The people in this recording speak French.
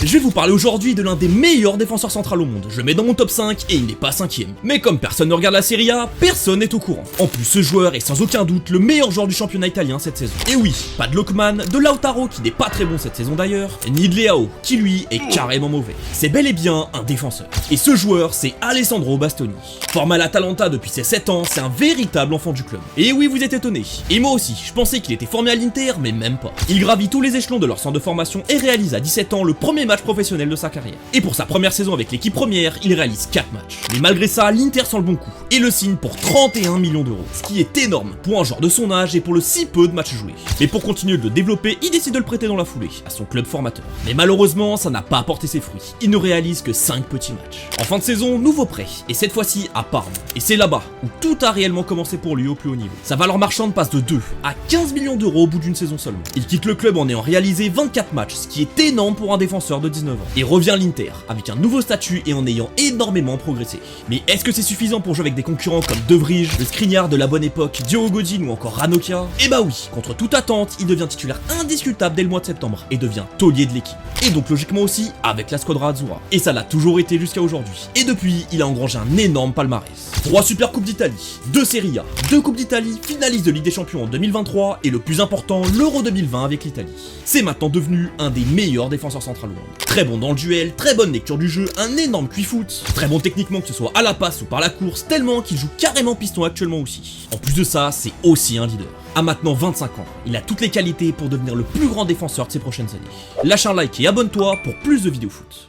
Je vais vous parler aujourd'hui de l'un des meilleurs défenseurs centrales au monde. Je le mets dans mon top 5 et il n'est pas 5ème. Mais comme personne ne regarde la Serie A, personne n'est au courant. En plus, ce joueur est sans aucun doute le meilleur joueur du championnat italien cette saison. Et oui, pas de Lookman, de Lautaro qui n'est pas très bon cette saison d'ailleurs, ni de Leao qui lui est carrément mauvais. C'est bel et bien un défenseur. Et ce joueur, c'est Alessandro Bastoni. Formé à l'Atalanta depuis ses 7 ans, c'est un véritable enfant du club. Et oui, vous êtes étonnés. Et moi aussi, je pensais qu'il était formé à l'Inter, mais même pas. Il gravit tous les échelons de leur centre de formation et réalise à 17 ans le premier match professionnel de sa carrière. Et pour sa première saison avec l'équipe première, il réalise 4 matchs. Mais malgré ça, l'Inter sent le bon coup et le signe pour 31 millions d'euros. Ce qui est énorme pour un joueur de son âge et pour le si peu de matchs joués. Mais pour continuer de le développer, il décide de le prêter dans la foulée à son club formateur. Mais malheureusement, ça n'a pas apporté ses fruits. Il ne réalise que 5 petits matchs. En fin de saison, nouveau prêt, et cette fois-ci à Parme. Et c'est là-bas où tout a réellement commencé pour lui au plus haut niveau. Sa valeur marchande passe de 2 à 15 millions d'euros au bout d'une saison seulement. Il quitte le club en ayant réalisé 24 matchs, ce qui est énorme pour un défenseur de 19 ans. Et revient à l'Inter, avec un nouveau statut et en ayant énormément progressé. Mais est-ce que c'est suffisant pour jouer avec des concurrents comme De Vrij, le Skriniar de la bonne époque, Diogo Godin ou encore Ranocchia? Eh bah oui, contre toute attente, il devient titulaire indiscutable dès le mois de septembre et devient taulier de l'équipe. Et donc logiquement aussi avec la squadra Azzurra. Et ça l'a toujours été jusqu'à aujourd'hui. Et depuis, il a engrangé un énorme palmarès. 3 Super Coupes d'Italie, 2 Serie A, 2 Coupes d'Italie, finaliste de Ligue des Champions en 2023 et le plus important, l'Euro 2020 avec l'Italie. C'est maintenant devenu un des meilleurs défenseurs centrales au monde. Très bon dans le duel, très bonne lecture du jeu, un énorme QI-foot, très bon techniquement que ce soit à la passe ou par la course, tellement qu'il joue carrément piston actuellement aussi. En plus de ça, c'est aussi un leader. À maintenant 25 ans, il a toutes les qualités pour devenir le plus grand défenseur de ces prochaines années. Lâche un like et abonne-toi pour plus de vidéos foot.